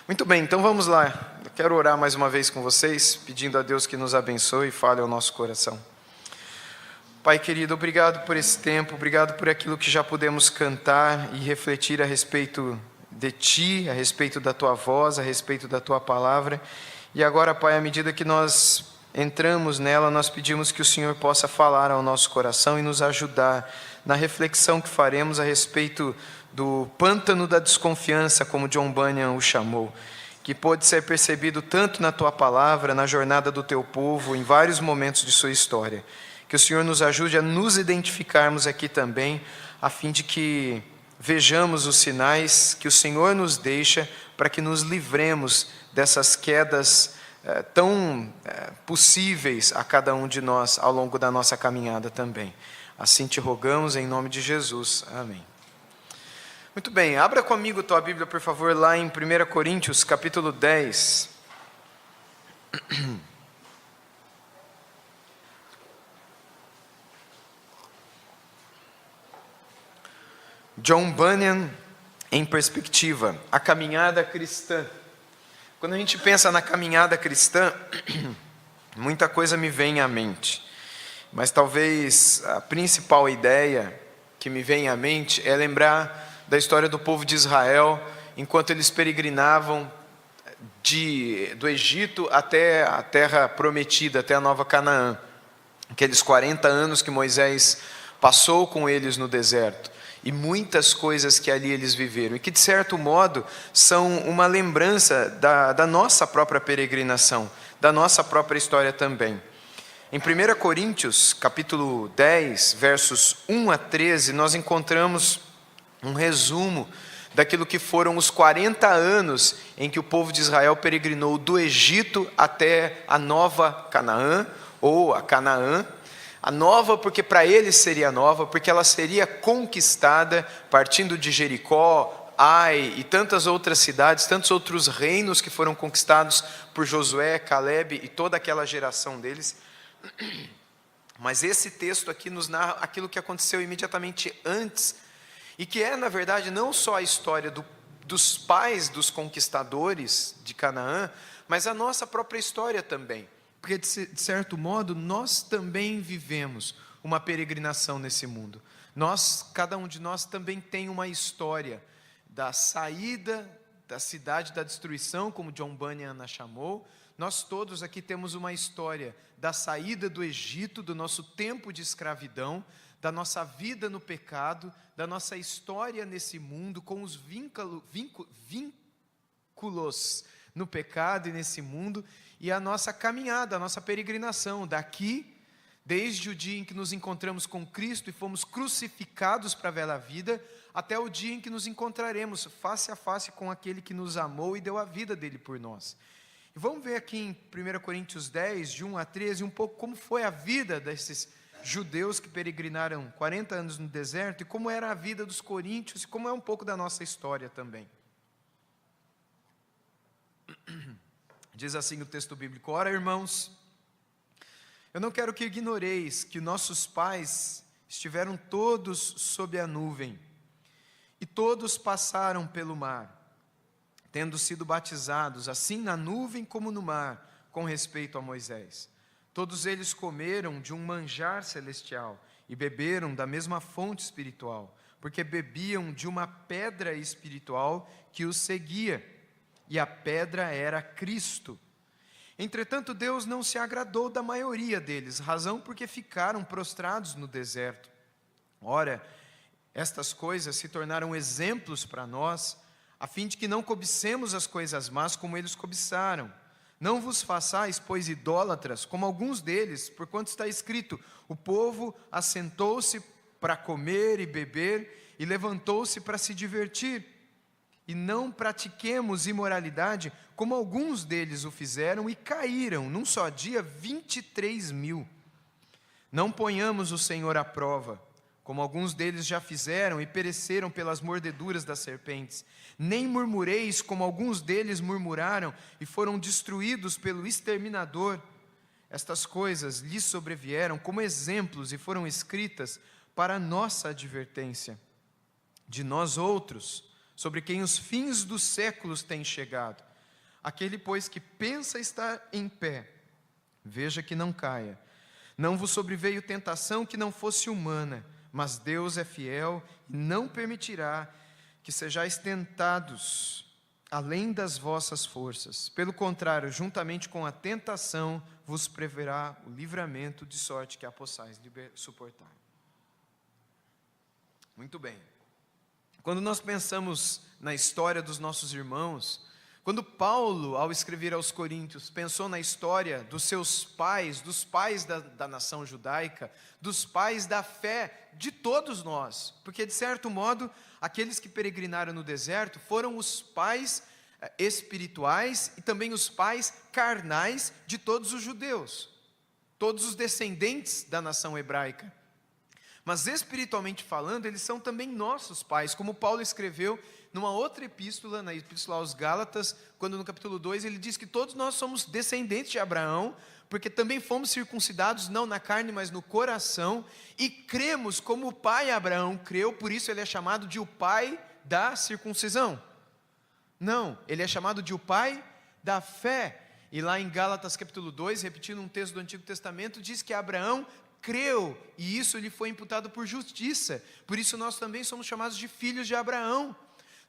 Muito bem, então vamos lá. Eu quero orar mais uma vez com vocês, pedindo a Deus que nos abençoe e fale ao nosso coração. Pai querido, obrigado por esse tempo, obrigado por aquilo que já pudemos cantar e refletir a respeito de Ti, a respeito da Tua voz, a respeito da Tua palavra. E agora, Pai, à medida que nós entramos nela, nós pedimos que o Senhor possa falar ao nosso coração e nos ajudar na reflexão que faremos a respeito do pântano da desconfiança, como John Bunyan o chamou, que pode ser percebido tanto na Tua palavra, na jornada do Teu povo, em vários momentos de sua história. Que o Senhor nos ajude a nos identificarmos aqui também, a fim de que vejamos os sinais que o Senhor nos deixa para que nos livremos dessas quedas tão possíveis a cada um de nós ao longo da nossa caminhada também. Assim te rogamos em nome de Jesus. Amém. Muito bem, abra comigo tua Bíblia, por favor, lá em 1 Coríntios, capítulo 10. John Bunyan em perspectiva, a caminhada cristã. Quando a gente pensa na caminhada cristã, muita coisa me vem à mente. Mas talvez a principal ideia que me vem à mente é lembrar da história do povo de Israel, enquanto eles peregrinavam do Egito até a terra prometida, até a Nova Canaã. Aqueles 40 anos que Moisés passou com eles no deserto. E muitas coisas que ali eles viveram, e que de certo modo são uma lembrança da nossa própria peregrinação, da nossa própria história também. Em 1 Coríntios, capítulo 10, versos 1 a 13, nós encontramos um resumo daquilo que foram os 40 anos em que o povo de Israel peregrinou do Egito até a Nova Canaã, ou a Canaã. A nova porque para eles seria nova, porque ela seria conquistada partindo de Jericó, Ai e tantas outras cidades, tantos outros reinos que foram conquistados por Josué, Calebe e toda aquela geração deles. Mas esse texto aqui nos narra aquilo que aconteceu imediatamente antes, e que é, na verdade, não só a história dos pais dos conquistadores de Canaã, mas a nossa própria história também. Porque, de certo modo, nós também vivemos uma peregrinação nesse mundo. Cada um de nós também tem uma história da saída da cidade da destruição, como John Bunyan a chamou. Nós todos aqui temos uma história da saída do Egito, do nosso tempo de escravidão, da nossa vida no pecado, da nossa história nesse mundo, com os vínculos no pecado e nesse mundo, e a nossa caminhada, a nossa peregrinação daqui, desde o dia em que nos encontramos com Cristo e fomos crucificados para a velha vida, até o dia em que nos encontraremos face a face com aquele que nos amou e deu a vida dele por nós. E vamos ver aqui em 1 Coríntios 10, de 1 a 13, um pouco como foi a vida desses judeus que peregrinaram 40 anos no deserto, e como era a vida dos coríntios, e como é um pouco da nossa história também. Diz assim o texto bíblico: ora, irmãos, eu não quero que ignoreis que nossos pais estiveram todos sob a nuvem, e todos passaram pelo mar, tendo sido batizados, assim na nuvem como no mar, com respeito a Moisés. Todos eles comeram de um manjar celestial e beberam da mesma fonte espiritual, porque bebiam de uma pedra espiritual que os seguia, e a pedra era Cristo. Entretanto, Deus não se agradou da maioria deles, razão porque ficaram prostrados no deserto. Ora, estas coisas se tornaram exemplos para nós, a fim de que não cobicemos as coisas más como eles cobiçaram. Não vos façais, pois, idólatras, como alguns deles, porquanto está escrito: o povo assentou-se para comer e beber, e levantou-se para se divertir. E não pratiquemos imoralidade, como alguns deles o fizeram, e caíram, num só dia, 23.000. Não ponhamos o Senhor à prova, como alguns deles já fizeram, e pereceram pelas mordeduras das serpentes. Nem murmureis, como alguns deles murmuraram, e foram destruídos pelo exterminador. Estas coisas lhes sobrevieram como exemplos, e foram escritas para a nossa advertência. De nós outros, sobre quem os fins dos séculos têm chegado. Aquele, pois, que pensa estar em pé, veja que não caia. Não vos sobreveio tentação que não fosse humana, mas Deus é fiel e não permitirá que sejais tentados além das vossas forças. Pelo contrário, juntamente com a tentação, vos preverá o livramento, de sorte que a possais suportar. Muito bem. Quando nós pensamos na história dos nossos irmãos, quando Paulo, ao escrever aos Coríntios, pensou na história dos seus pais, dos pais da nação judaica, dos pais da fé de todos nós, porque de certo modo, aqueles que peregrinaram no deserto foram os pais espirituais e também os pais carnais de todos os judeus, todos os descendentes da nação hebraica. Mas espiritualmente falando, eles são também nossos pais, como Paulo escreveu numa outra epístola, na epístola aos Gálatas, quando no capítulo 2 ele diz que todos nós somos descendentes de Abraão, porque também fomos circuncidados não na carne, mas no coração, e cremos como o pai Abraão creu, por isso ele é chamado de o pai da circuncisão. Não, ele é chamado de o pai da fé. E lá em Gálatas capítulo 2, repetindo um texto do Antigo Testamento, diz que Abraão creu, e isso lhe foi imputado por justiça. Por isso nós também somos chamados de filhos de Abraão.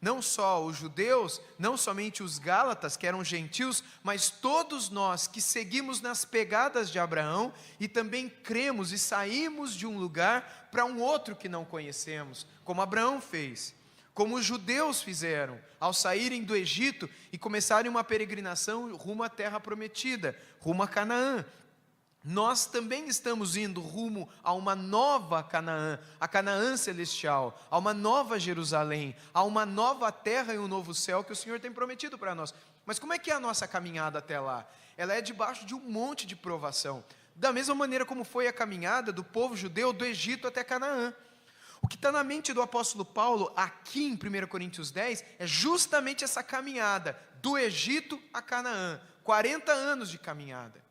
Não só os judeus, não somente os gálatas, que eram gentios, mas todos nós que seguimos nas pegadas de Abraão e também cremos e saímos de um lugar para um outro que não conhecemos, como Abraão fez, como os judeus fizeram ao saírem do Egito e começarem uma peregrinação rumo à terra prometida, rumo a Canaã. Nós também estamos indo rumo a uma nova Canaã, a Canaã celestial, a uma nova Jerusalém, a uma nova terra e um novo céu que o Senhor tem prometido para nós. Mas como é que é a nossa caminhada até lá? Ela é debaixo de um monte de provação, da mesma maneira como foi a caminhada do povo judeu do Egito até Canaã. O que está na mente do apóstolo Paulo, aqui em 1 Coríntios 10, é justamente essa caminhada, do Egito a Canaã, 40 anos de caminhada.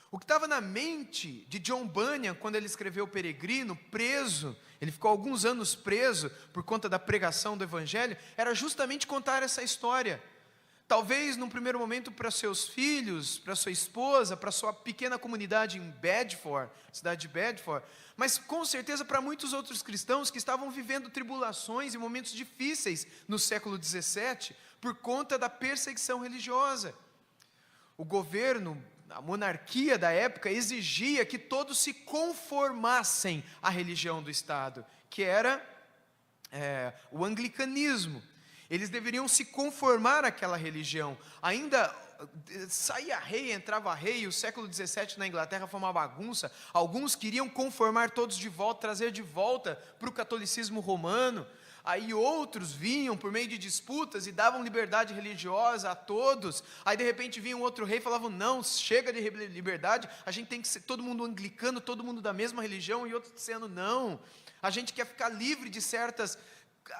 O que estava na mente de John Bunyan, quando ele escreveu O Peregrino, preso, ele ficou alguns anos preso por conta da pregação do Evangelho, era justamente contar essa história. Talvez num primeiro momento para seus filhos, para sua esposa, para sua pequena comunidade em Bedford, cidade de Bedford, mas com certeza para muitos outros cristãos que estavam vivendo tribulações e momentos difíceis no século 17 por conta da perseguição religiosa. O governo, a monarquia da época exigia que todos se conformassem à religião do Estado, que era o anglicanismo. Eles deveriam se conformar àquela religião. Ainda saía rei, entrava rei, e o século 17 na Inglaterra foi uma bagunça. Alguns queriam conformar todos de volta, trazer de volta para o catolicismo romano. Aí outros vinham por meio de disputas e davam liberdade religiosa a todos. Aí de repente vinha um outro rei e falavam, não, chega de liberdade, a gente tem que ser todo mundo anglicano, todo mundo da mesma religião, e outros dizendo, não, a gente quer ficar livre de certas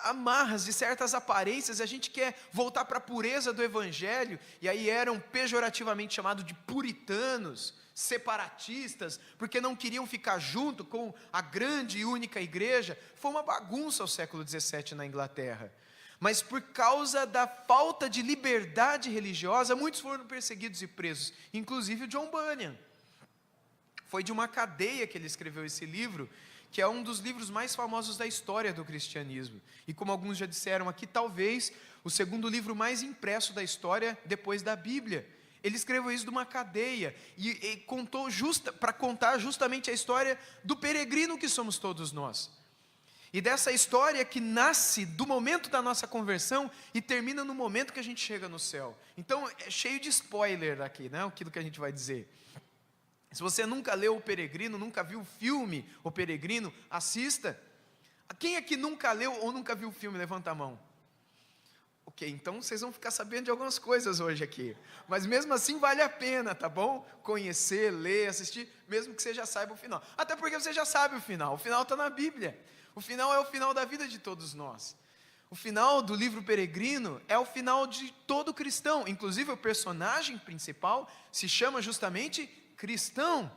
amarras, de certas aparências, a gente quer voltar para a pureza do Evangelho. E aí eram pejorativamente chamados de puritanos, separatistas, porque não queriam ficar junto com a grande e única igreja. Foi uma bagunça ao século 17 na Inglaterra. Mas por causa da falta de liberdade religiosa, muitos foram perseguidos e presos, inclusive o John Bunyan. Foi de uma cadeia que ele escreveu esse livro, que é um dos livros mais famosos da história do cristianismo. E como alguns já disseram aqui, talvez o segundo livro mais impresso da história depois da Bíblia. Ele escreveu isso de uma cadeia e contou para contar justamente a história do peregrino que somos todos nós. E dessa história que nasce do momento da nossa conversão e termina no momento que a gente chega no céu. Então é cheio de spoiler aqui, né? Aquilo que a gente vai dizer. Se você nunca leu O Peregrino, nunca viu o filme O Peregrino, assista. Quem aqui nunca leu ou nunca viu o filme? Levanta a mão. Ok, então vocês vão ficar sabendo de algumas coisas hoje aqui. Mas mesmo assim vale a pena, tá bom? Conhecer, ler, assistir, mesmo que você já saiba o final. Até porque você já sabe o final está na Bíblia. O final é o final da vida de todos nós. O final do livro Peregrino é o final de todo cristão. Inclusive o personagem principal se chama justamente cristão.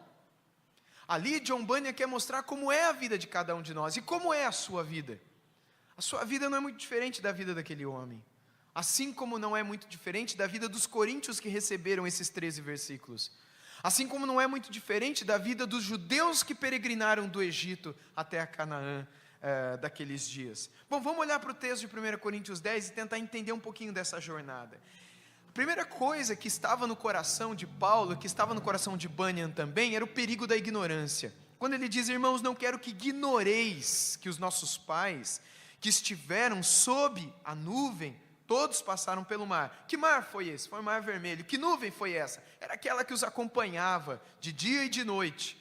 Ali John Bunyan quer mostrar como é a vida de cada um de nós. E como é a sua vida? A sua vida não é muito diferente da vida daquele homem. Assim como não é muito diferente da vida dos coríntios que receberam esses 13 versículos. Assim como não é muito diferente da vida dos judeus que peregrinaram do Egito até a Canaã daqueles dias. Bom, vamos olhar para o texto de 1 Coríntios 10 e tentar entender um pouquinho dessa jornada. A primeira coisa que estava no coração de Paulo, que estava no coração de Bunyan também, era o perigo da ignorância. Quando ele diz: irmãos, não quero que ignoreis que os nossos pais, que estiveram sob a nuvem, todos passaram pelo mar. Que mar foi esse? Foi o Mar Vermelho. Que nuvem foi essa? Era aquela que os acompanhava de dia e de noite,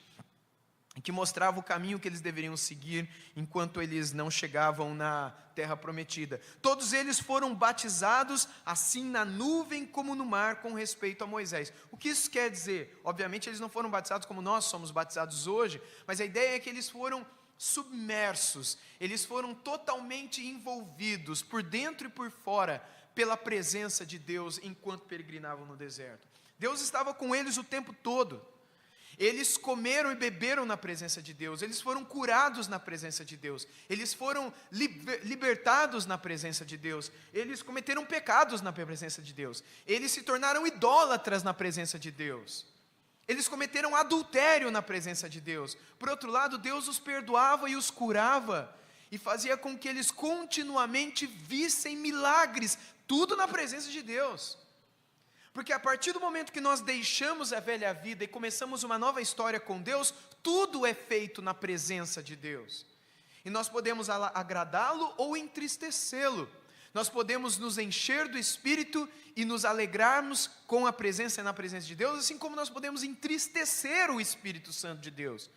e que mostrava o caminho que eles deveriam seguir enquanto eles não chegavam na terra prometida. Todos eles foram batizados assim na nuvem como no mar, com respeito a Moisés. O que isso quer dizer? Obviamente eles não foram batizados como nós somos batizados hoje, mas a ideia é que eles foram submersos, eles foram totalmente envolvidos por dentro e por fora pela presença de Deus enquanto peregrinavam no deserto. Deus estava com eles o tempo todo. Eles comeram e beberam na presença de Deus, eles foram curados na presença de Deus, eles foram libertados na presença de Deus, eles cometeram pecados na presença de Deus, eles se tornaram idólatras na presença de Deus, eles cometeram adultério na presença de Deus. Por outro lado, Deus os perdoava e os curava, e fazia com que eles continuamente vissem milagres, tudo na presença de Deus. Porque a partir do momento que nós deixamos a velha vida e começamos uma nova história com Deus, tudo é feito na presença de Deus. E nós podemos agradá-lo ou entristecê-lo. Nós podemos nos encher do Espírito e nos alegrarmos com a presença e na presença de Deus, assim como nós podemos entristecer o Espírito Santo de Deus,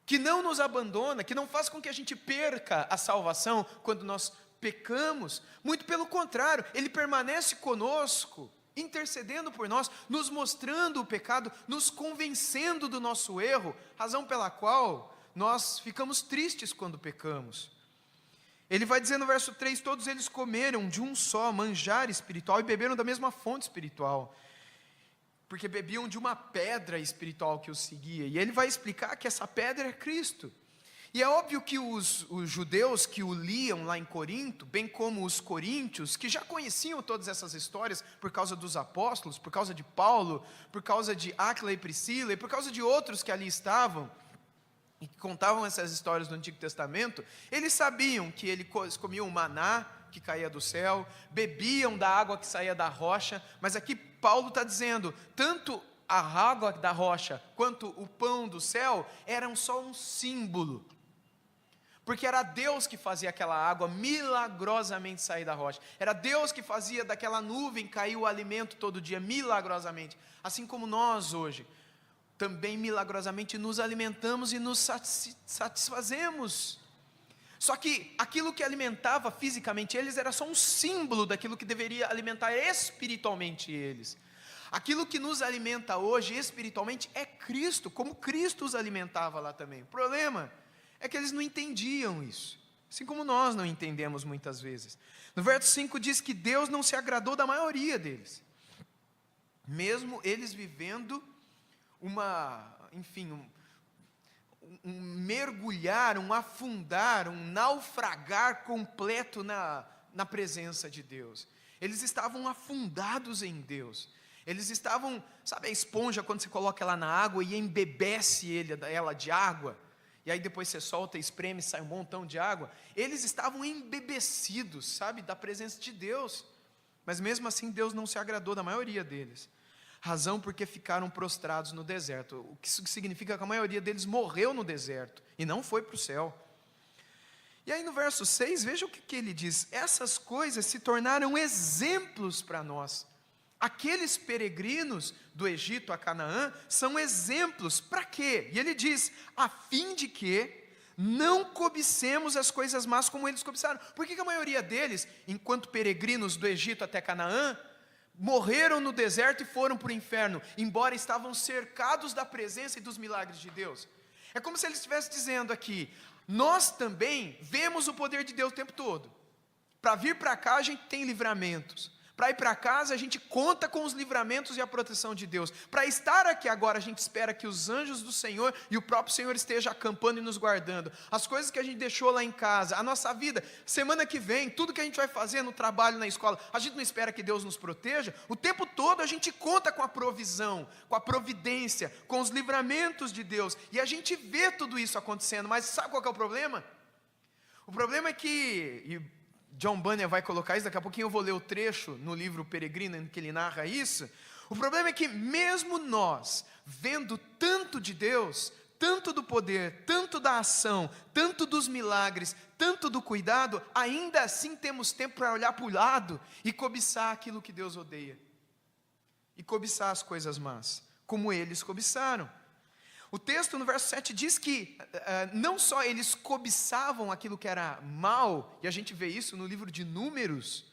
que não nos abandona, que não faz com que a gente perca a salvação quando nós pecamos. Muito pelo contrário, Ele permanece conosco, intercedendo por nós, nos mostrando o pecado, nos convencendo do nosso erro, razão pela qual nós ficamos tristes quando pecamos. Ele vai dizer no verso 3, todos eles comeram de um só manjar espiritual e beberam da mesma fonte espiritual, porque bebiam de uma pedra espiritual que os seguia, e ele vai explicar que essa pedra é Cristo. E é óbvio que os judeus que o liam lá em Corinto, bem como os coríntios, que já conheciam todas essas histórias por causa dos apóstolos, por causa de Paulo, por causa de Áquila e Priscila, e por causa de outros que ali estavam, e que contavam essas histórias do Antigo Testamento, eles sabiam que eles comiam maná que caía do céu, bebiam da água que saía da rocha, mas aqui Paulo está dizendo, tanto a água da rocha quanto o pão do céu eram só um símbolo, porque era Deus que fazia aquela água milagrosamente sair da rocha, era Deus que fazia daquela nuvem cair o alimento todo dia, milagrosamente, assim como nós hoje, também milagrosamente nos alimentamos e nos satisfazemos. Só que aquilo que alimentava fisicamente eles era só um símbolo daquilo que deveria alimentar espiritualmente eles. Aquilo que nos alimenta hoje espiritualmente é Cristo, como Cristo os alimentava lá também. O problema é que eles não entendiam isso, assim como nós não entendemos muitas vezes. No verso 5 diz que Deus não se agradou da maioria deles, mesmo eles vivendo um mergulhar, um afundar, um naufragar completo na presença de Deus. Eles estavam afundados em Deus. Eles estavam, sabe a esponja quando você coloca ela na água e embebece ela de água? E aí depois você solta, espreme, sai um montão de água. Eles estavam embebecidos, sabe, da presença de Deus. Mas mesmo assim Deus não se agradou da maioria deles. Razão porque ficaram prostrados no deserto. O que isso significa que a maioria deles morreu no deserto e não foi para o céu. E aí no verso 6, veja o que ele diz. Essas coisas se tornaram exemplos para nós. Aqueles peregrinos do Egito a Canaã são exemplos, para quê? E ele diz, a fim de que não cobicemos as coisas más como eles cobiçaram. Por que a maioria deles, enquanto peregrinos do Egito até Canaã, morreram no deserto e foram para o inferno, embora estavam cercados da presença e dos milagres de Deus? É como se ele estivesse dizendo aqui, nós também vemos o poder de Deus o tempo todo. Para vir para cá a gente tem livramentos. Para ir para casa, a gente conta com os livramentos e a proteção de Deus. Para estar aqui agora, a gente espera que os anjos do Senhor e o próprio Senhor esteja acampando e nos guardando. As coisas que a gente deixou lá em casa, a nossa vida, semana que vem, tudo que a gente vai fazer no trabalho, na escola, a gente não espera que Deus nos proteja. O tempo todo a gente conta com a provisão, com a providência, com os livramentos de Deus. E a gente vê tudo isso acontecendo, mas sabe qual que é o problema? O problema é que, e John Bunyan vai colocar isso, daqui a pouquinho eu vou ler o trecho no livro Peregrino em que ele narra isso. O problema é que mesmo nós, vendo tanto de Deus, tanto do poder, tanto da ação, tanto dos milagres, tanto do cuidado, ainda assim temos tempo para olhar para o lado e cobiçar aquilo que Deus odeia. E cobiçar as coisas más, como eles cobiçaram. O texto no verso 7 diz que não só eles cobiçavam aquilo que era mal, e a gente vê isso no livro de Números.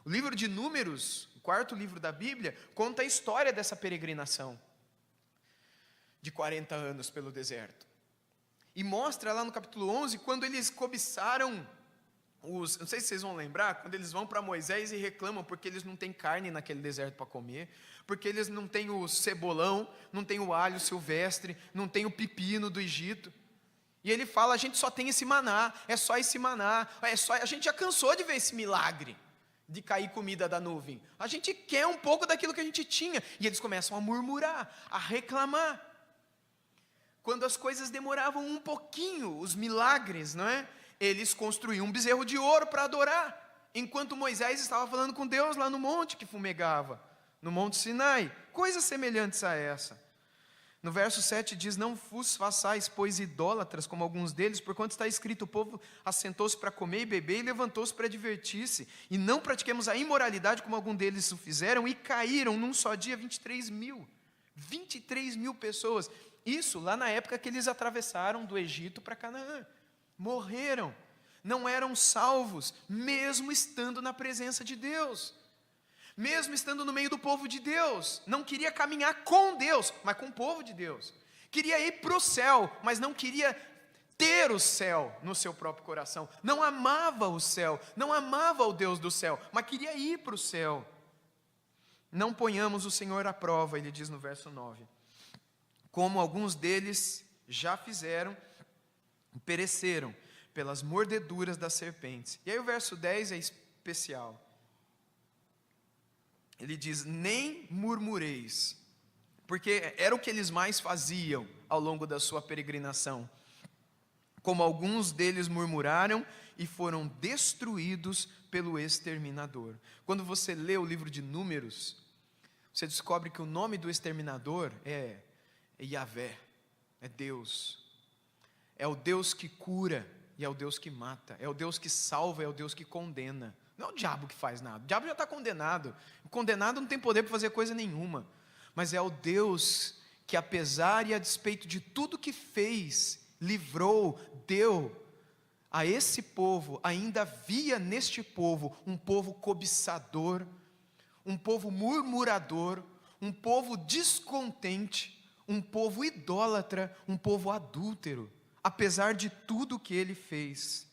O livro de Números, o quarto livro da Bíblia, conta a história dessa peregrinação de 40 anos pelo deserto. E mostra lá no capítulo 11, quando eles cobiçaram não sei se vocês vão lembrar, quando eles vão para Moisés e reclamam porque eles não têm carne naquele deserto para comer, porque eles não têm o cebolão, não têm o alho silvestre, não têm o pepino do Egito. E ele fala, a gente só tem esse maná, é só esse maná, a gente já cansou de ver esse milagre de cair comida da nuvem. A gente quer um pouco daquilo que a gente tinha. E eles começam a murmurar, a reclamar. Quando as coisas demoravam um pouquinho, os milagres, não é? Eles construíam um bezerro de ouro para adorar, enquanto Moisés estava falando com Deus lá no monte que fumegava, no monte Sinai, coisas semelhantes a essa. No verso 7 diz, não vos façais, pois, idólatras, como alguns deles, porquanto está escrito, o povo assentou-se para comer e beber, e levantou-se para divertir-se, e não pratiquemos a imoralidade, como alguns deles o fizeram, e caíram num só dia 23 mil pessoas, isso lá na época que eles atravessaram do Egito para Canaã. Morreram, não eram salvos, mesmo estando na presença de Deus, mesmo estando no meio do povo de Deus. Não queria caminhar com Deus, mas com o povo de Deus. Queria ir para o céu, mas não queria ter o céu no seu próprio coração. Não amava o céu, não amava o Deus do céu, mas queria ir para o céu. Não ponhamos o Senhor à prova, ele diz no verso 9, como alguns deles já fizeram, pereceram pelas mordeduras das serpentes. E aí o verso 10 é especial. Ele diz, nem murmureis, porque era o que eles mais faziam ao longo da sua peregrinação. Como alguns deles murmuraram e foram destruídos pelo exterminador. Quando você lê o livro de Números, você descobre que o nome do exterminador é Yahvé, é Deus. É o Deus que cura e é o Deus que mata. É o Deus que salva, é o Deus que condena. Não é o diabo que faz nada. O diabo já está condenado. O condenado não tem poder para fazer coisa nenhuma. Mas é o Deus que, apesar e a despeito de tudo que fez, livrou, deu a esse povo, ainda havia neste povo um povo cobiçador, um povo murmurador, um povo descontente, um povo idólatra, um povo adúltero. Apesar de tudo que ele fez.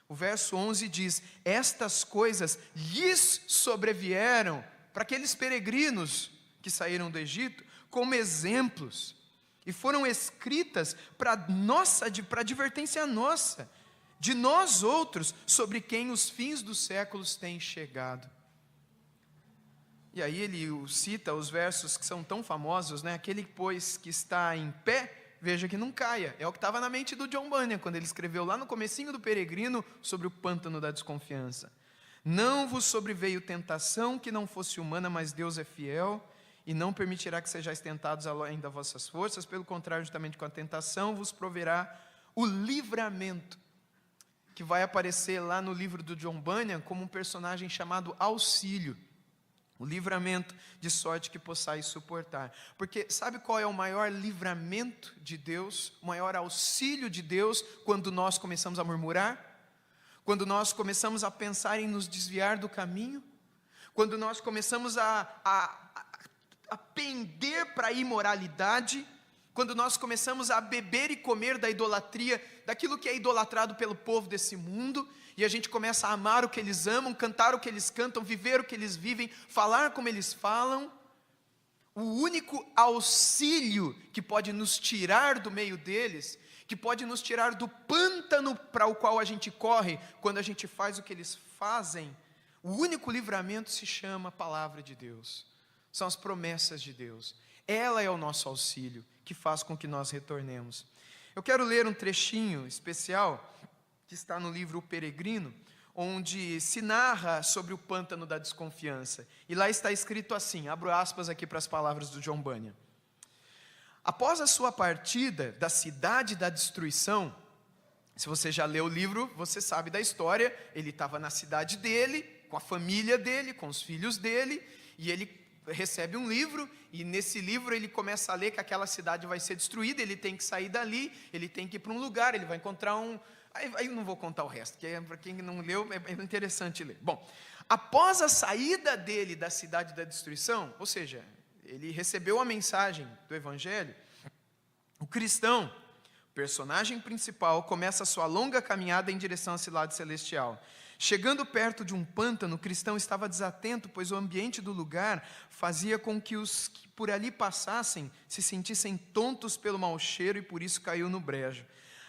O verso 11 diz, estas coisas lhes sobrevieram, para aqueles peregrinos que saíram do Egito, como exemplos, e foram escritas para advertência nossa, de nós outros, sobre quem os fins dos séculos têm chegado. E aí ele cita os versos que são tão famosos, né? Aquele, pois, que está em pé, veja que não caia. É o que estava na mente do John Bunyan, quando ele escreveu lá no comecinho do Peregrino, sobre o pântano da desconfiança. Não vos sobreveio tentação que não fosse humana, mas Deus é fiel, e não permitirá que sejais tentados além das vossas forças, pelo contrário, juntamente com a tentação, vos proverá o livramento, que vai aparecer lá no livro do John Bunyan, como um personagem chamado Auxílio. O livramento, de sorte que possais suportar. Porque sabe qual é o maior livramento de Deus, o maior auxílio de Deus, quando nós começamos a murmurar? Quando nós começamos a pensar em nos desviar do caminho? Quando nós começamos a pender para a imoralidade? quando nós começamos a beber e comer da idolatria, daquilo que é idolatrado pelo povo desse mundo, e a gente começa a amar o que eles amam, cantar o que eles cantam, viver o que eles vivem, falar como eles falam, o único auxílio que pode nos tirar do meio deles, que pode nos tirar do pântano para o qual a gente corre, quando a gente faz o que eles fazem, o único livramento se chama Palavra de Deus, são as promessas de Deus. Ela é o nosso auxílio, que faz com que nós retornemos. Eu quero ler um trechinho especial, que está no livro O Peregrino, onde se narra sobre o pântano da desconfiança. E lá está escrito assim, abro aspas aqui para as palavras do John Bunyan. Após a sua partida da cidade da destruição, se você já leu o livro, você sabe da história, ele estava na cidade dele, com a família dele, com os filhos dele, e ele recebe um livro, e nesse livro ele começa a ler que aquela cidade vai ser destruída, ele tem que sair dali, ele tem que ir para um lugar, ele vai encontrar um... Aí eu não vou contar o resto, que para quem não leu, é interessante ler. Bom, após a saída dele da cidade da destruição, ou seja, ele recebeu a mensagem do Evangelho, o cristão, o personagem principal, começa a sua longa caminhada em direção à cidade celestial. Chegando perto de um pântano, o cristão estava desatento, pois o ambiente do lugar fazia com que os que por ali passassem se sentissem tontos pelo mau cheiro e por isso caiu no brejo.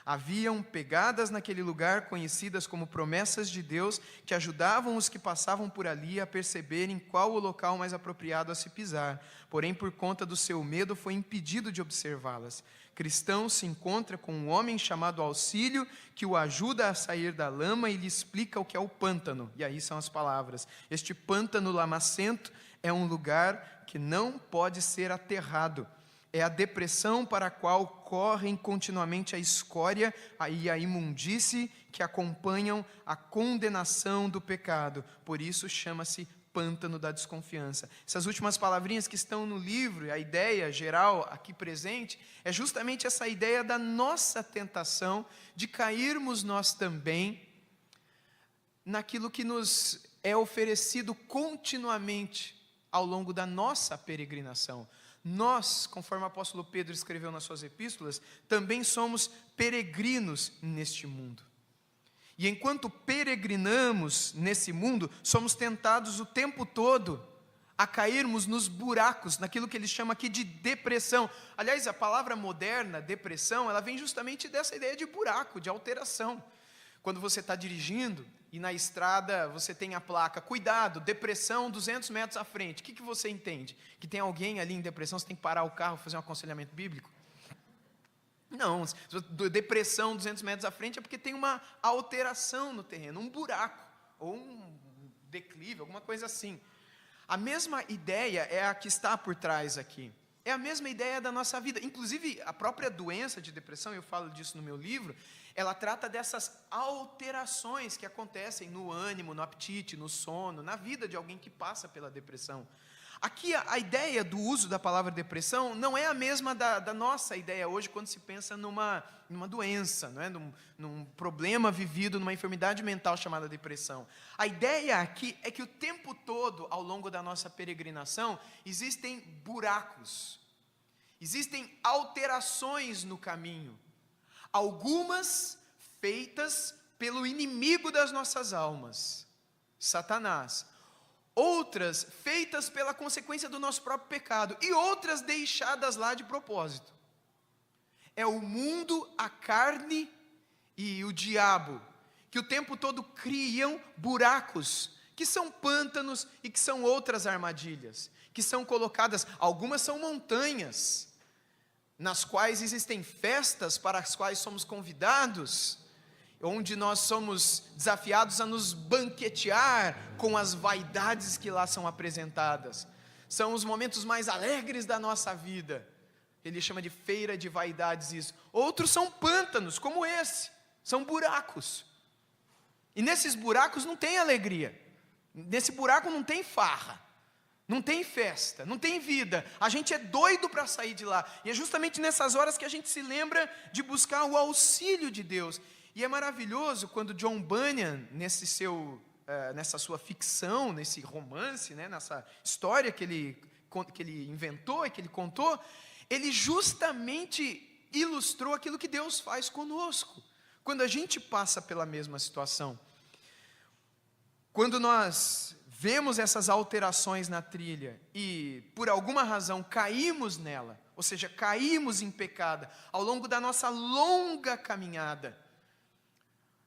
Haviam pegadas naquele lugar conhecidas como promessas de Deus que ajudavam os que passavam por ali a perceberem qual o local mais apropriado a se pisar. Porém, por conta do seu medo, foi impedido de observá-las. Cristão se encontra com um homem chamado Auxílio que o ajuda a sair da lama e lhe explica o que é o pântano. E aí são as palavras. Este pântano lamacento é um lugar que não pode ser aterrado. É a depressão para a qual correm continuamente a escória e a imundície que acompanham a condenação do pecado. Por isso chama-se pântano da desconfiança. Essas últimas palavrinhas que estão no livro, a ideia geral aqui presente, é justamente essa ideia da nossa tentação de cairmos nós também naquilo que nos é oferecido continuamente ao longo da nossa peregrinação. Nós, conforme o apóstolo Pedro escreveu nas suas epístolas, também somos peregrinos neste mundo. E enquanto peregrinamos nesse mundo, somos tentados o tempo todo a cairmos nos buracos, naquilo que ele chama aqui de depressão. Aliás, a palavra moderna, depressão, ela vem justamente dessa ideia de buraco, de alteração. Quando você está dirigindo e na estrada você tem a placa, cuidado, depressão 200 metros à frente. O que você entende? Que tem alguém ali em depressão, você tem que parar o carro, fazer um aconselhamento bíblico? Não, depressão 200 metros à frente é porque tem uma alteração no terreno, um buraco, ou um declive, alguma coisa assim. A mesma ideia é a que está por trás aqui. É a mesma ideia da nossa vida. Inclusive, a própria doença de depressão, eu falo disso no meu livro, ela trata dessas alterações que acontecem no ânimo, no apetite, no sono, na vida de alguém que passa pela depressão. Aqui, a ideia do uso da palavra depressão não é a mesma da nossa ideia hoje, quando se pensa numa doença, não é? num problema vivido, numa enfermidade mental chamada depressão. A ideia aqui é que o tempo todo, ao longo da nossa peregrinação, existem buracos, existem alterações no caminho, algumas feitas pelo inimigo das nossas almas, Satanás, outras feitas pela consequência do nosso próprio pecado, e outras deixadas lá de propósito. É o mundo, a carne e o diabo, que o tempo todo criam buracos, que são pântanos e que são outras armadilhas, que são colocadas, algumas são montanhas, nas quais existem festas para as quais somos convidados, onde nós somos desafiados a nos banquetear com as vaidades que lá são apresentadas. São os momentos mais alegres da nossa vida. Ele chama de feira de vaidades isso. Outros são pântanos, como esse. São buracos. E nesses buracos não tem alegria. Nesse buraco não tem farra. Não tem festa, não tem vida. A gente é doido para sair de lá. E é justamente nessas horas que a gente se lembra de buscar o auxílio de Deus. E é maravilhoso quando John Bunyan, nessa sua ficção, nesse romance, né, nessa história que ele inventou e que ele contou, ele justamente ilustrou aquilo que Deus faz conosco, quando a gente passa pela mesma situação. Quando nós vemos essas alterações na trilha e por alguma razão caímos nela, ou seja, caímos em pecado ao longo da nossa longa caminhada.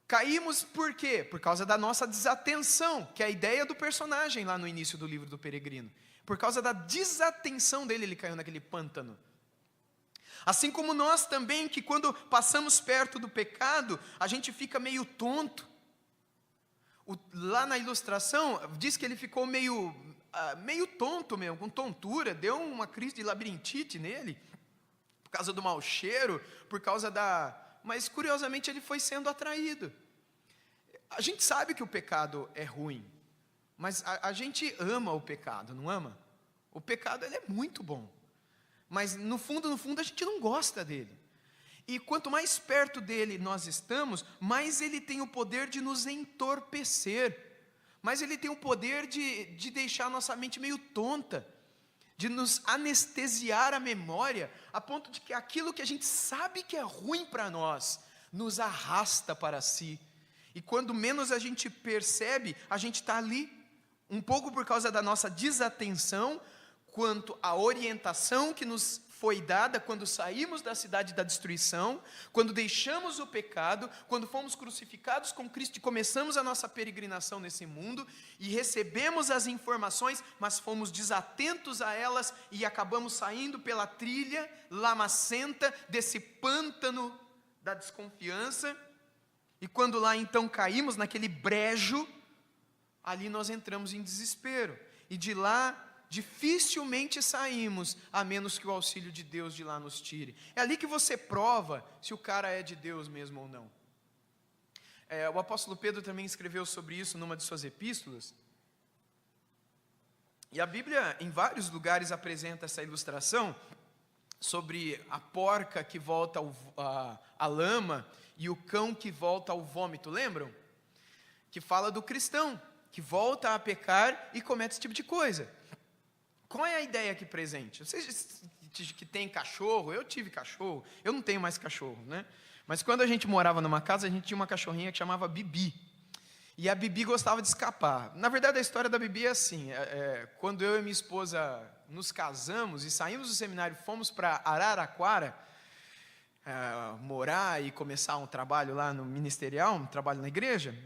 Caímos por quê? Por causa da nossa desatenção, que é a ideia do personagem lá no início do livro do Peregrino. Por causa da desatenção dele, ele caiu naquele pântano. Assim como nós também, que quando passamos perto do pecado, a gente fica meio tonto. Lá na ilustração, diz que ele ficou meio tonto mesmo, com tontura, deu uma crise de labirintite nele, por causa do mau cheiro, por causa mas curiosamente ele foi sendo atraído. A gente sabe que o pecado é ruim, mas a gente ama o pecado, não ama? O pecado ele é muito bom, mas no fundo a gente não gosta dele. E quanto mais perto dele nós estamos, mais ele tem o poder de nos entorpecer, mais ele tem o poder de deixar a nossa mente meio tonta, de nos anestesiar a memória, a ponto de que aquilo que a gente sabe que é ruim para nós, nos arrasta para si. E quando menos a gente percebe, a gente está ali, um pouco por causa da nossa desatenção, quanto à orientação que nos foi dada quando saímos da cidade da destruição, quando deixamos o pecado, quando fomos crucificados com Cristo e começamos a nossa peregrinação nesse mundo, e recebemos as informações, mas fomos desatentos a elas, e acabamos saindo pela trilha lamacenta desse pântano da desconfiança, e quando lá então caímos naquele brejo, ali nós entramos em desespero, e de lá dificilmente saímos, a menos que o auxílio de Deus de lá nos tire. É ali que você prova se o cara é de Deus mesmo ou não. O apóstolo Pedro também escreveu sobre isso numa de suas epístolas, e a Bíblia em vários lugares apresenta essa ilustração sobre a porca que volta à lama e o cão que volta ao vômito, lembram? Que fala do cristão que volta a pecar e comete esse tipo de coisa. Qual é a ideia aqui presente? Vocês que têm cachorro, eu tive cachorro, eu não tenho mais cachorro, né? Mas quando a gente morava numa casa, a gente tinha uma cachorrinha que chamava Bibi. E a Bibi gostava de escapar. Na verdade, a história da Bibi é assim, quando eu e minha esposa nos casamos e saímos do seminário, fomos para Araraquara, morar e começar um trabalho lá no ministerial, um trabalho na igreja,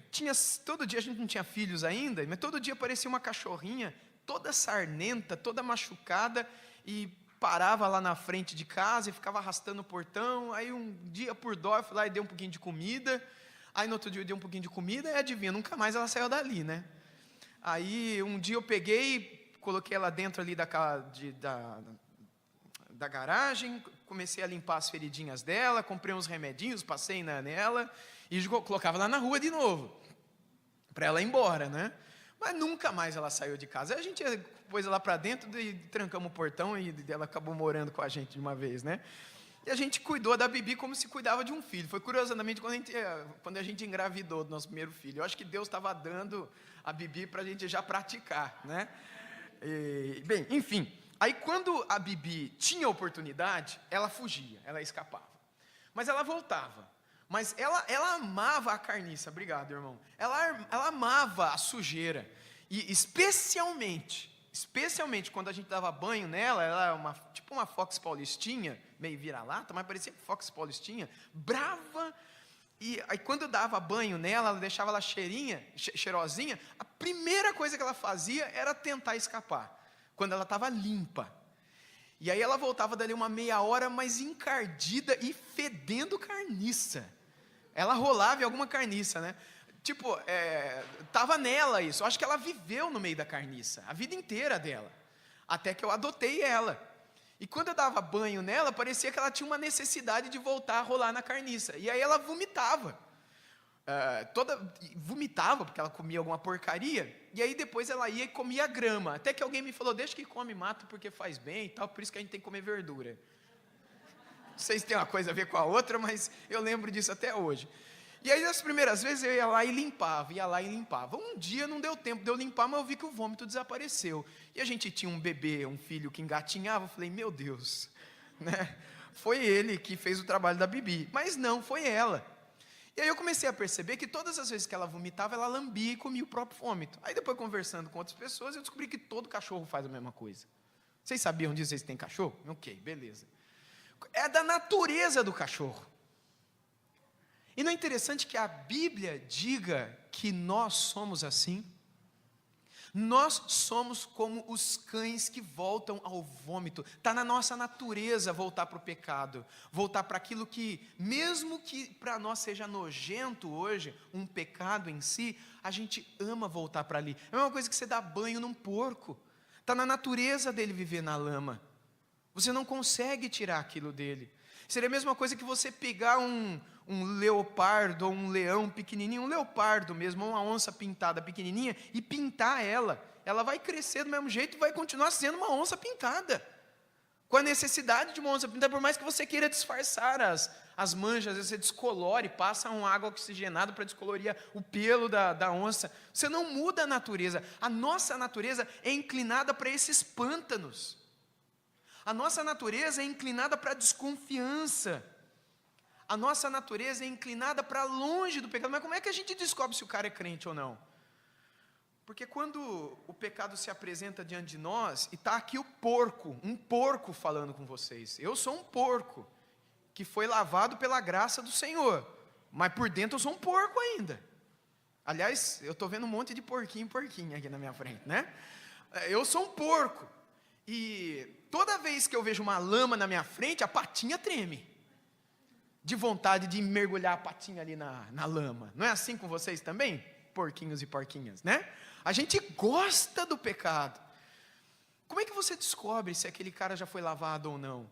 todo dia, a gente não tinha filhos ainda, mas todo dia aparecia uma cachorrinha, toda sarnenta, toda machucada, e parava lá na frente de casa e ficava arrastando o portão. Aí um dia, por dó, eu fui lá e dei um pouquinho de comida. Aí no outro dia eu dei um pouquinho de comida e adivinha, nunca mais ela saiu dali, né? Aí um dia eu peguei, coloquei ela dentro ali da garagem, comecei a limpar as feridinhas dela, comprei uns remedinhos, passei nela e colocava lá na rua de novo, para ela ir embora, né? Mas nunca mais ela saiu de casa. Aí a gente pôs ela para dentro e trancamos o portão e ela acabou morando com a gente de uma vez, né? E a gente cuidou da Bibi como se cuidava de um filho. Foi curiosamente quando a gente engravidou do nosso primeiro filho. Eu acho que Deus estava dando a Bibi para a gente já praticar, né? Bem, enfim. Aí quando a Bibi tinha oportunidade, ela fugia, ela escapava. Mas ela voltava. Mas ela amava a carniça, obrigado, irmão. Ela amava a sujeira. E especialmente quando a gente dava banho nela, ela era tipo uma Fox Paulistinha, meio vira-lata, mas parecia Fox Paulistinha, brava. E aí quando eu dava banho nela, ela deixava ela cheirosinha, a primeira coisa que ela fazia era tentar escapar, quando ela estava limpa. E aí ela voltava dali uma meia hora, mais encardida e fedendo carniça. Ela rolava em alguma carniça, né? Tipo, tava nela isso. Eu acho que ela viveu no meio da carniça, a vida inteira dela. Até que eu adotei ela. E quando eu dava banho nela, parecia que ela tinha uma necessidade de voltar a rolar na carniça. E aí ela vomitava. Vomitava, porque ela comia alguma porcaria, e aí depois ela ia e comia grama, até que alguém me falou, deixa que come mato porque faz bem e tal, por isso que a gente tem que comer verdura. Não sei se tem uma coisa a ver com a outra, mas eu lembro disso até hoje. E aí as primeiras vezes eu ia lá e limpava, um dia não deu tempo de eu limpar, mas eu vi que o vômito desapareceu, e a gente tinha um bebê, um filho que engatinhava, eu falei, meu Deus, né? Foi ele que fez o trabalho da Bibi, mas não, foi ela. E aí eu comecei a perceber que todas as vezes que ela vomitava, ela lambia e comia o próprio vômito. Aí depois, conversando com outras pessoas, eu descobri que todo cachorro faz a mesma coisa. Vocês sabiam disso? Vocês têm cachorro? Ok, beleza. É da natureza do cachorro. E não é interessante que a Bíblia diga que nós somos assim? Nós somos como os cães que voltam ao vômito. Está na nossa natureza voltar para o pecado, voltar para aquilo que, mesmo que para nós seja nojento hoje, um pecado em si, a gente ama voltar para ali. É uma coisa que você dá banho num porco. Está na natureza dele viver na lama. Você não consegue tirar aquilo dele. Seria a mesma coisa que você pegar um leopardo ou um leão pequenininho, um leopardo mesmo, ou uma onça pintada pequenininha, e pintar ela. Ela vai crescer do mesmo jeito e vai continuar sendo uma onça pintada. Com a necessidade de uma onça pintada, por mais que você queira disfarçar as manchas, às vezes você descolore, passa uma água oxigenada para descolorir o pelo da onça. Você não muda a natureza. A nossa natureza é inclinada para esses pântanos. A nossa natureza é inclinada para a desconfiança. A nossa natureza é inclinada para longe do pecado. Mas como é que a gente descobre se o cara é crente ou não? Porque quando o pecado se apresenta diante de nós, e está aqui o porco, um porco falando com vocês. Eu sou um porco, que foi lavado pela graça do Senhor. Mas por dentro eu sou um porco ainda. Aliás, eu estou vendo um monte de porquinho aqui na minha frente, né? Eu sou um porco. E toda vez que eu vejo uma lama na minha frente, a patinha treme, de vontade de mergulhar a patinha ali na lama. Não é assim com vocês também? Porquinhos e porquinhas, né? A gente gosta do pecado. Como é que você descobre se aquele cara já foi lavado ou não?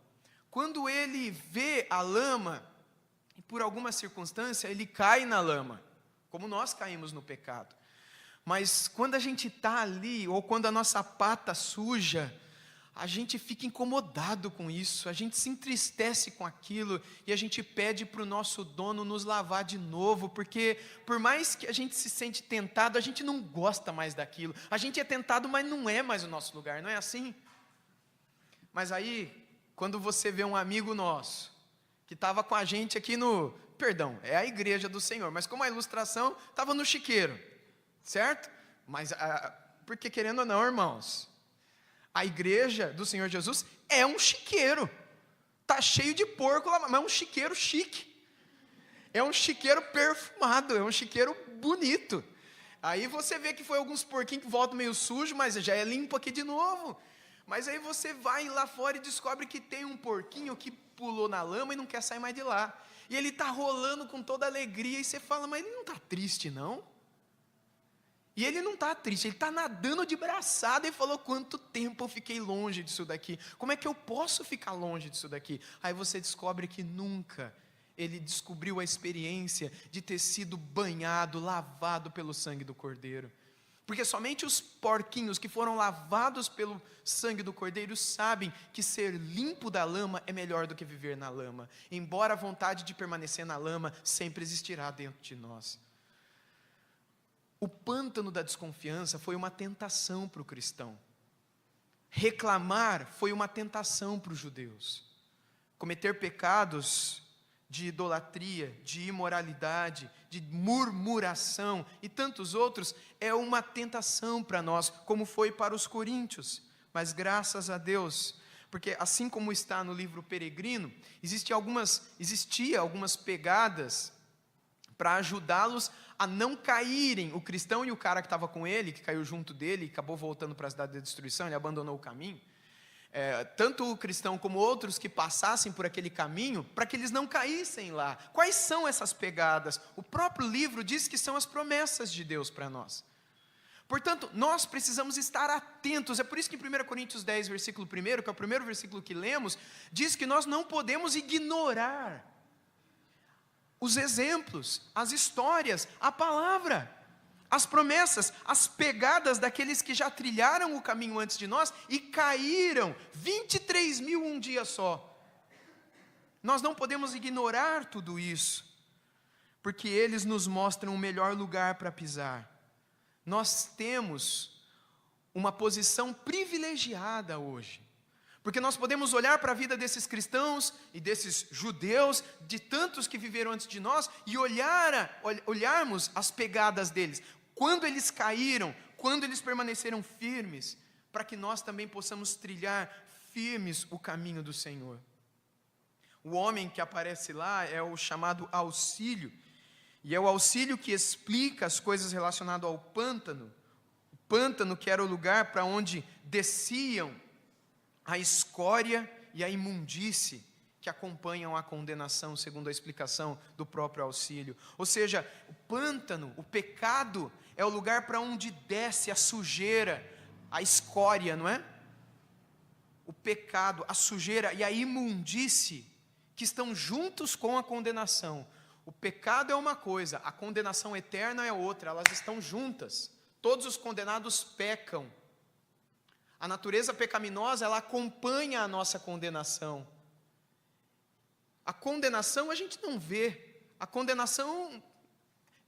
Quando ele vê a lama, e por alguma circunstância ele cai na lama, como nós caímos no pecado. Mas quando a gente está ali, ou quando a nossa pata suja, a gente fica incomodado com isso, a gente se entristece com aquilo, e a gente pede para o nosso dono nos lavar de novo, porque por mais que a gente se sente tentado, a gente não gosta mais daquilo, a gente é tentado, mas não é mais o nosso lugar, não é assim? Mas aí, quando você vê um amigo nosso, que estava com a gente aqui é a igreja do Senhor, mas como a ilustração, estava no chiqueiro, certo? Mas, porque querendo ou não, irmãos, a igreja do Senhor Jesus é um chiqueiro. Está cheio de porco lá, mas é um chiqueiro chique. É um chiqueiro perfumado, é um chiqueiro bonito. Aí você vê que foi alguns porquinhos que voltam meio sujo, mas já é limpo aqui de novo. Mas aí você vai lá fora e descobre que tem um porquinho que pulou na lama e não quer sair mais de lá. E ele está rolando com toda alegria, e você fala, mas ele não está triste não? E ele não está triste, ele está nadando de braçada e falou, quanto tempo eu fiquei longe disso daqui, como é que eu posso ficar longe disso daqui? Aí você descobre que nunca ele descobriu a experiência de ter sido banhado, lavado pelo sangue do Cordeiro. Porque somente os porquinhos que foram lavados pelo sangue do Cordeiro sabem que ser limpo da lama é melhor do que viver na lama, embora a vontade de permanecer na lama sempre existirá dentro de nós. O pântano da desconfiança foi uma tentação para o cristão. Reclamar foi uma tentação para os judeus. Cometer pecados de idolatria, de imoralidade, de murmuração e tantos outros é uma tentação para nós, como foi para os coríntios. Mas graças a Deus, porque assim como está no livro Peregrino, existia algumas pegadas para ajudá-los a não caírem, o cristão e o cara que estava com ele, que caiu junto dele, e acabou voltando para a cidade da destruição, ele abandonou o caminho, tanto o cristão como outros que passassem por aquele caminho, para que eles não caíssem lá. Quais são essas pegadas? O próprio livro diz que são as promessas de Deus para nós. Portanto, nós precisamos estar atentos, é por isso que em 1 Coríntios 10, versículo 1, que é o primeiro versículo que lemos, diz que nós não podemos ignorar os exemplos, as histórias, a palavra, as promessas, as pegadas daqueles que já trilharam o caminho antes de nós e caíram, 23 mil um dia só. Nós não podemos ignorar tudo isso, porque eles nos mostram o melhor lugar para pisar. Nós temos uma posição privilegiada hoje, Porque nós podemos olhar para a vida desses cristãos e desses judeus, de tantos que viveram antes de nós, e olharmos as pegadas deles. Quando eles caíram, quando eles permaneceram firmes, para que nós também possamos trilhar firmes o caminho do Senhor. O homem que aparece lá é o chamado Auxílio, e é o Auxílio que explica as coisas relacionadas ao pântano. O pântano que era o lugar para onde desciam a escória e a imundície que acompanham a condenação, segundo a explicação do próprio Auxílio. Ou seja, o pântano, o pecado, é o lugar para onde desce a sujeira, a escória, não é? O pecado, a sujeira e a imundície que estão juntos com a condenação. O pecado é uma coisa, a condenação eterna é outra, elas estão juntas. Todos os condenados pecam. A natureza pecaminosa, ela acompanha a nossa condenação. A condenação a gente não vê. A condenação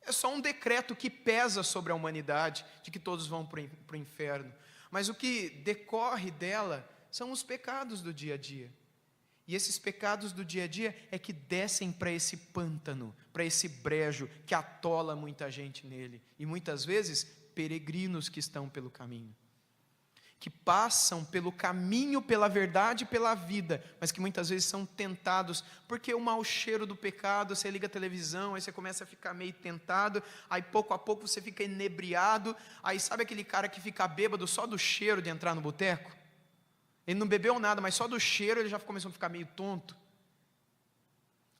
é só um decreto que pesa sobre a humanidade, de que todos vão para o inferno. Mas o que decorre dela são os pecados do dia a dia. E esses pecados do dia a dia é que descem para esse pântano, para esse brejo que atola muita gente nele. E muitas vezes, peregrinos que estão pelo caminho. Que passam pelo caminho, pela verdade, pela vida, mas que muitas vezes são tentados, porque o mau cheiro do pecado, você liga a televisão, aí você começa a ficar meio tentado, aí pouco a pouco você fica inebriado, aí sabe aquele cara que fica bêbado só do cheiro de entrar no boteco? Ele não bebeu nada, mas só do cheiro ele já começou a ficar meio tonto.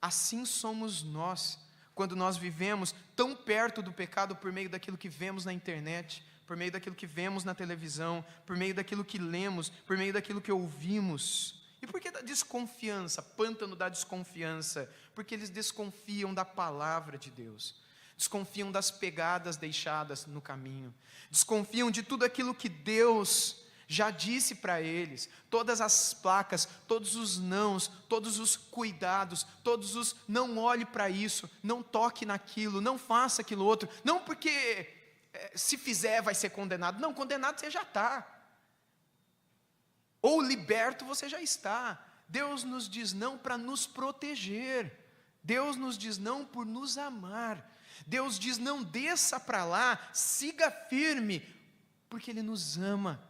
Assim somos nós, quando nós vivemos tão perto do pecado por meio daquilo que vemos na internet, por meio daquilo que vemos na televisão, por meio daquilo que lemos, por meio daquilo que ouvimos. E por que da desconfiança? Pântano da desconfiança. Porque eles desconfiam da palavra de Deus, desconfiam das pegadas deixadas no caminho, desconfiam de tudo aquilo que Deus já disse para eles, todas as placas, todos os nãos, todos os cuidados, todos os não olhe para isso, não toque naquilo, não faça aquilo outro, não porque se fizer vai ser condenado, não, condenado você já está, ou liberto você já está. Deus nos diz não para nos proteger, Deus nos diz não por nos amar, Deus diz não desça para lá, siga firme, porque Ele nos ama,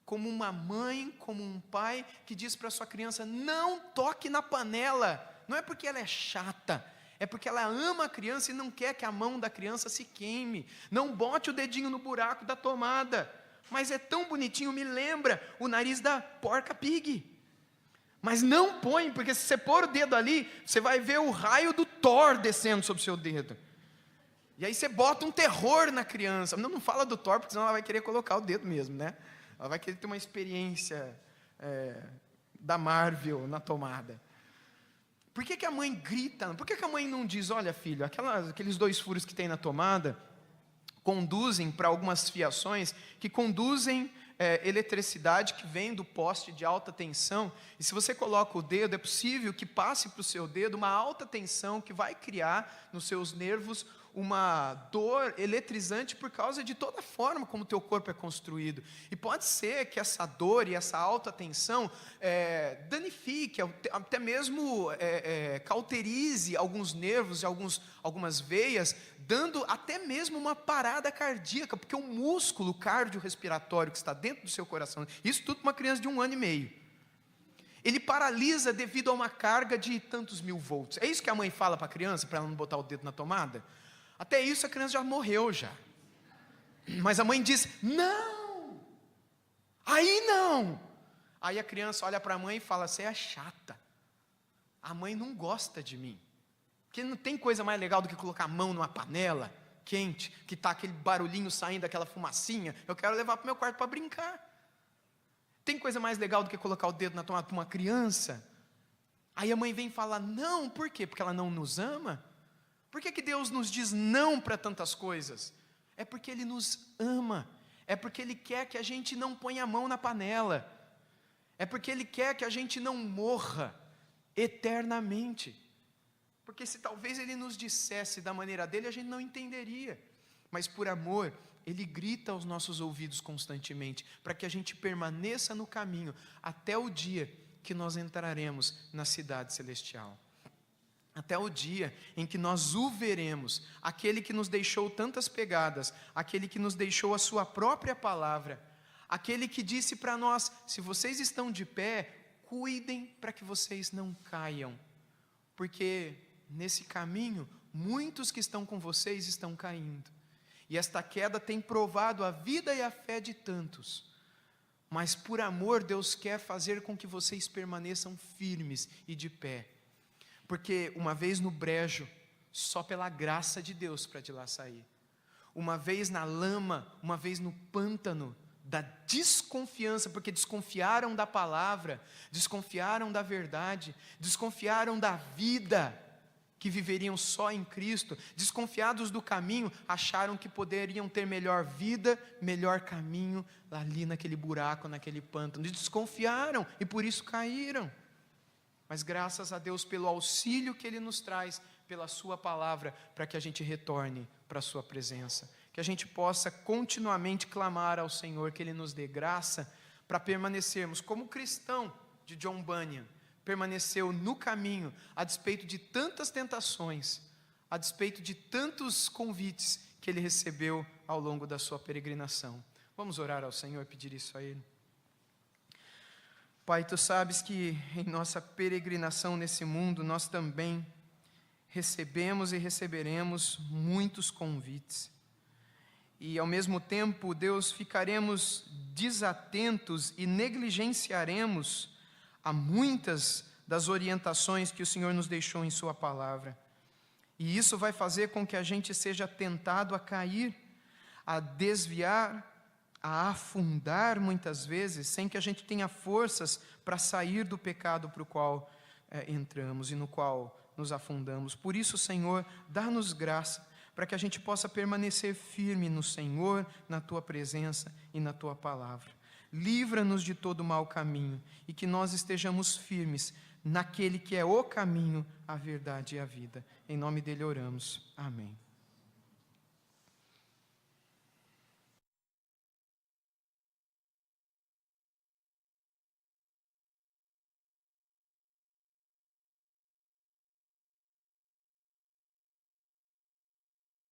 como uma mãe, como um pai que diz para a sua criança, não toque na panela, não é porque ela é chata, é porque ela ama a criança e não quer que a mão da criança se queime. Não bote o dedinho no buraco da tomada, mas é tão bonitinho, me lembra o nariz da porca pig, mas não põe, porque se você pôr o dedo ali, você vai ver o raio do Thor descendo sobre o seu dedo, e aí você bota um terror na criança. Não fala do Thor, porque senão ela vai querer colocar o dedo mesmo, né? Ela vai querer ter uma experiência da Marvel na tomada. Por que a mãe grita? Por que a mãe não diz, olha filho, aqueles 2 furos que tem na tomada, conduzem para algumas fiações, que conduzem eletricidade que vem do poste de alta tensão, e se você coloca o dedo, é possível que passe para o seu dedo uma alta tensão que vai criar nos seus nervos uma dor eletrizante por causa de toda a forma como o teu corpo é construído. E pode ser que essa dor e essa alta tensão danifique, até mesmo cauterize alguns nervos e algumas veias, dando até mesmo uma parada cardíaca, porque o músculo cardiorrespiratório que está dentro do seu coração, isso tudo para uma criança de 1 ano e meio, ele paralisa devido a uma carga de tantos mil volts. É isso que a mãe fala para a criança, para ela não botar o dedo na tomada? Até isso a criança já morreu já. Mas a mãe diz, não, aí não. Aí a criança olha para a mãe e fala, você é chata, a mãe não gosta de mim. Porque não tem coisa mais legal do que colocar a mão numa panela quente, que está aquele barulhinho saindo, aquela fumacinha, eu quero levar para o meu quarto para brincar. Tem coisa mais legal do que colocar o dedo na tomada para uma criança? Aí a mãe vem falar, não, por quê? Porque ela não nos ama? Por que Deus nos diz não para tantas coisas? É porque Ele nos ama, é porque Ele quer que a gente não ponha a mão na panela, é porque Ele quer que a gente não morra eternamente, porque se talvez Ele nos dissesse da maneira dele, a gente não entenderia, mas por amor, Ele grita aos nossos ouvidos constantemente, para que a gente permaneça no caminho, até o dia que nós entraremos na cidade celestial. Até o dia em que nós o veremos, aquele que nos deixou tantas pegadas, aquele que nos deixou a sua própria palavra, aquele que disse para nós: se vocês estão de pé, cuidem para que vocês não caiam, porque nesse caminho, muitos que estão com vocês estão caindo, e esta queda tem provado a vida e a fé de tantos, mas por amor Deus quer fazer com que vocês permaneçam firmes e de pé, porque uma vez no brejo, só pela graça de Deus para de lá sair, uma vez na lama, uma vez no pântano, da desconfiança, porque desconfiaram da palavra, desconfiaram da verdade, desconfiaram da vida, que viveriam só em Cristo, desconfiados do caminho, acharam que poderiam ter melhor vida, melhor caminho, ali naquele buraco, naquele pântano, desconfiaram e por isso caíram. Mas graças a Deus pelo auxílio que Ele nos traz, pela sua palavra, para que a gente retorne para a sua presença, que a gente possa continuamente clamar ao Senhor, que Ele nos dê graça, para permanecermos como o cristão de John Bunyan, permaneceu no caminho, a despeito de tantas tentações, a despeito de tantos convites que ele recebeu ao longo da sua peregrinação. Vamos orar ao Senhor e pedir isso a Ele. Pai, Tu sabes que em nossa peregrinação nesse mundo, nós também recebemos e receberemos muitos convites. E ao mesmo tempo, Deus, ficaremos desatentos e negligenciaremos a muitas das orientações que o Senhor nos deixou em Sua palavra. E isso vai fazer com que a gente seja tentado a cair, a desviar, a afundar muitas vezes, sem que a gente tenha forças para sair do pecado para o qual entramos e no qual nos afundamos. Por isso, Senhor, dá-nos graça para que a gente possa permanecer firme no Senhor, na Tua presença e na Tua palavra. Livra-nos de todo mau caminho e que nós estejamos firmes naquele que é o caminho, a verdade e a vida. Em nome dele oramos. Amém.